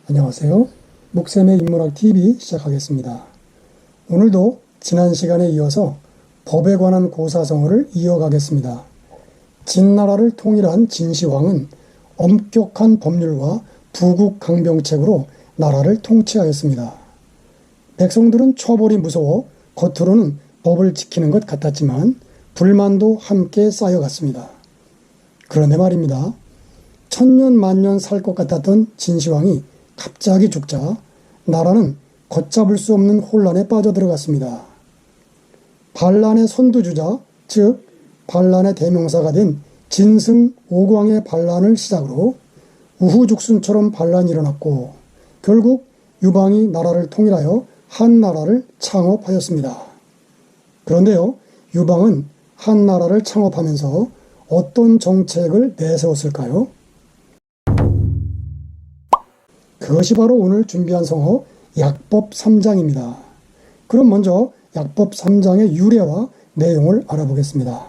안녕하세요. 목샘의 인문학 TV 시작하겠습니다. 오늘도 지난 시간에 이어서 법에 관한 고사성어를 이어가겠습니다. 진나라를 통일한 진시황은 엄격한 법률과 부국강병책으로 나라를 통치하였습니다. 백성들은 처벌이 무서워 겉으로는 법을 지키는 것 같았지만 불만도 함께 쌓여갔습니다. 그런데 말입니다. 천년 만년 살 것 같았던 진시황이 갑자기 죽자 나라는 걷잡을 수 없는 혼란에 빠져들어갔습니다. 반란의 선두주자, 즉 반란의 대명사가 된 진승 오광의 반란을 시작으로 우후죽순처럼 반란이 일어났고 결국 유방이 나라를 통일하여 한나라를 창업하였습니다. 그런데요, 유방은 한나라를 창업하면서 어떤 정책을 내세웠을까요? 그것이 바로 오늘 준비한 성어 약법 3장입니다. 그럼 먼저 약법 3장의 유래와 내용을 알아보겠습니다.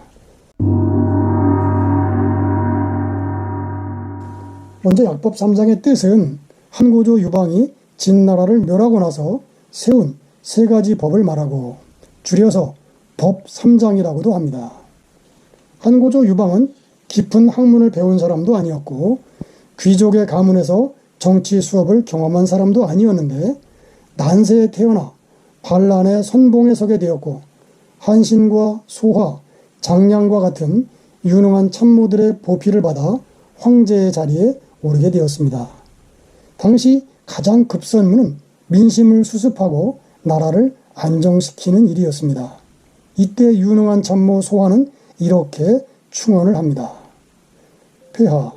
먼저 약법 3장의 뜻은 한고조 유방이 진나라를 멸하고 나서 세운 세 가지 법을 말하고 줄여서 법 3장이라고도 합니다. 한고조 유방은 깊은 학문을 배운 사람도 아니었고 귀족의 가문에서 정치 수업을 경험한 사람도 아니었는데 난세에 태어나 반란의 선봉에 서게 되었고 한신과 소화, 장량과 같은 유능한 참모들의 보필을 받아 황제의 자리에 오르게 되었습니다. 당시 가장 급선무는 민심을 수습하고 나라를 안정시키는 일이었습니다. 이때 유능한 참모 소화는 이렇게 충언을 합니다. 폐하,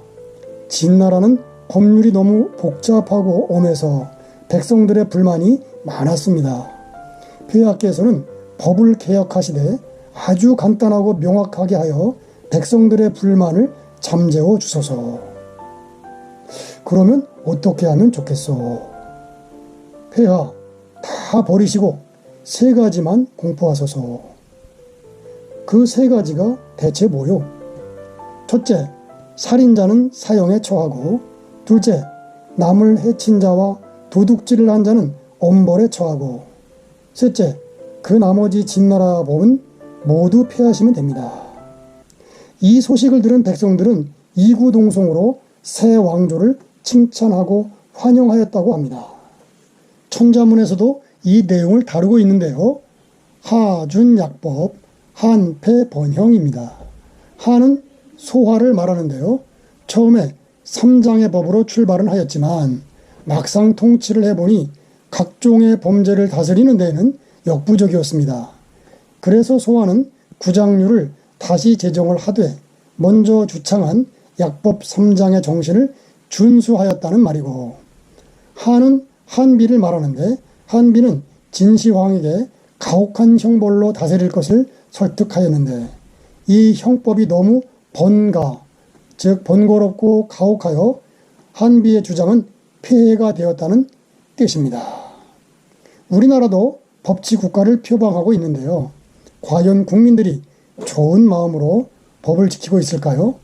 진나라는 법률이 너무 복잡하고 엄해서 백성들의 불만이 많았습니다. 폐하께서는 법을 개혁하시되 아주 간단하고 명확하게 하여 백성들의 불만을 잠재워 주소서. 그러면 어떻게 하면 좋겠소? 폐하, 다 버리시고 세 가지만 공포하소서. 그 세 가지가 대체 뭐요? 첫째, 살인자는 사형에 처하고 둘째, 남을 해친 자와 도둑질을 한 자는 엄벌에 처하고 셋째, 그 나머지 진나라 법은 모두 폐하시면 됩니다. 이 소식을 들은 백성들은 이구동성으로 새 왕조를 칭찬하고 환영하였다고 합니다. 천자문에서도 이 내용을 다루고 있는데요. 하준약법, 한패번형입니다. 하는 소화를 말하는데요. 처음에 3장의 법으로 출발은 하였지만 막상 통치를 해보니 각종의 범죄를 다스리는 데에는 역부족이었습니다. 그래서 소화는 구장류를 다시 제정을 하되 먼저 주창한 약법 3장의 정신을 준수하였다는 말이고, 하는 한비를 말하는데 한비는 진시황에게 가혹한 형벌로 다스릴 것을 설득하였는데 이 형법이 너무 즉 번거롭고 가혹하여 한비의 주장은 폐해가 되었다는 뜻입니다. 우리나라도 법치 국가를 표방하고 있는데요. 과연 국민들이 좋은 마음으로 법을 지키고 있을까요?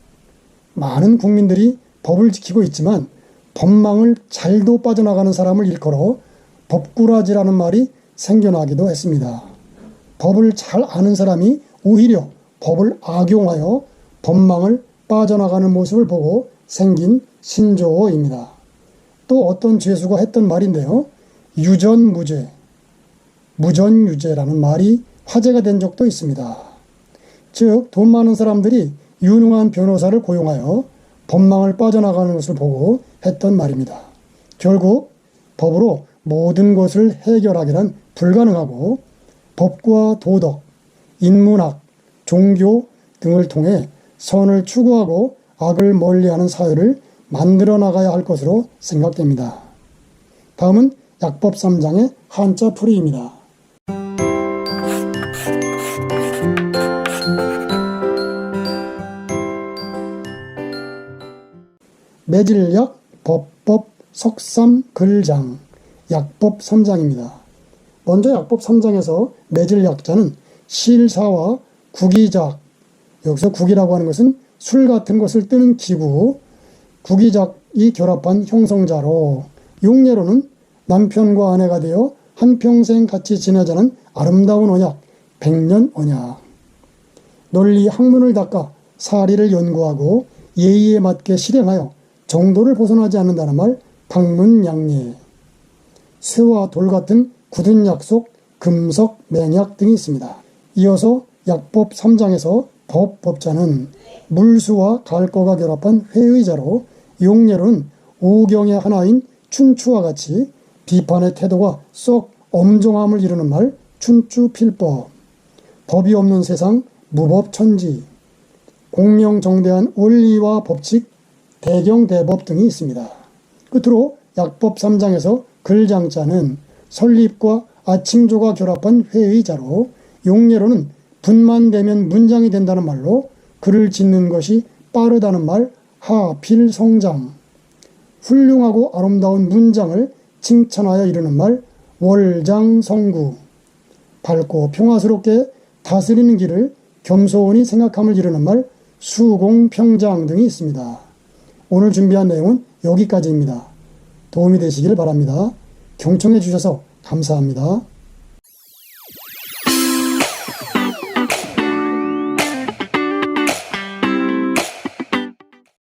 많은 국민들이 법을 지키고 있지만 법망을 잘도 빠져나가는 사람을 일컬어 법꾸라지라는 말이 생겨나기도 했습니다. 법을 잘 아는 사람이 오히려 법을 악용하여 법망을 빠져나가는 모습을 보고 생긴 신조어입니다. 또 어떤 죄수가 했던 말인데요. 유전무죄, 무전유죄라는 말이 화제가 된 적도 있습니다. 즉, 돈 많은 사람들이 유능한 변호사를 고용하여 법망을 빠져나가는 것을 보고 했던 말입니다. 결국 법으로 모든 것을 해결하기란 불가능하고 법과 도덕, 인문학, 종교 등을 통해 선을 추구하고 악을 멀리하는 사회를 만들어 나가야 할 것으로 생각됩니다. 다음은 약법 3장의 한자 풀이입니다. 매질약, 법법, 석삼, 글장, 약법 3장입니다. 먼저 약법 3장에서 매질약자는 실사와 구기작, 여기서 국이라고 하는 것은 술 같은 것을 뜨는 기구, 구기작이 결합한 형성자로 용례로는 남편과 아내가 되어 한평생 같이 지내자는 아름다운 언약, 백년 언약. 널리 학문을 닦아 사리를 연구하고 예의에 맞게 실행하여 정도를 벗어나지 않는다는 말, 방문양례. 쇠와 돌 같은 굳은 약속, 금석, 맹약 등이 있습니다. 이어서 약법 3장에서 법자는 물수와 갈거가 결합한 회의자로, 용례로는 오경의 하나인 춘추와 같이 비판의 태도가 썩 엄정함을 이루는 말, 춘추필법. 법이 없는 세상, 무법천지. 공명정대한 원리와 법칙, 대경대법 등이 있습니다. 끝으로 약법 3장에서 글장자는 설립과 아침조가 결합한 회의자로, 용례로는 분만되면 문장이 된다는 말로 글을 짓는 것이 빠르다는 말, 하필성장. 훌륭하고 아름다운 문장을 칭찬하여 이르는 말, 월장성구. 밝고 평화스럽게 다스리는 길을 겸손히 생각함을 이루는 말, 수공평장 등이 있습니다. 오늘 준비한 내용은 여기까지입니다. 도움이 되시길 바랍니다. 경청해 주셔서 감사합니다.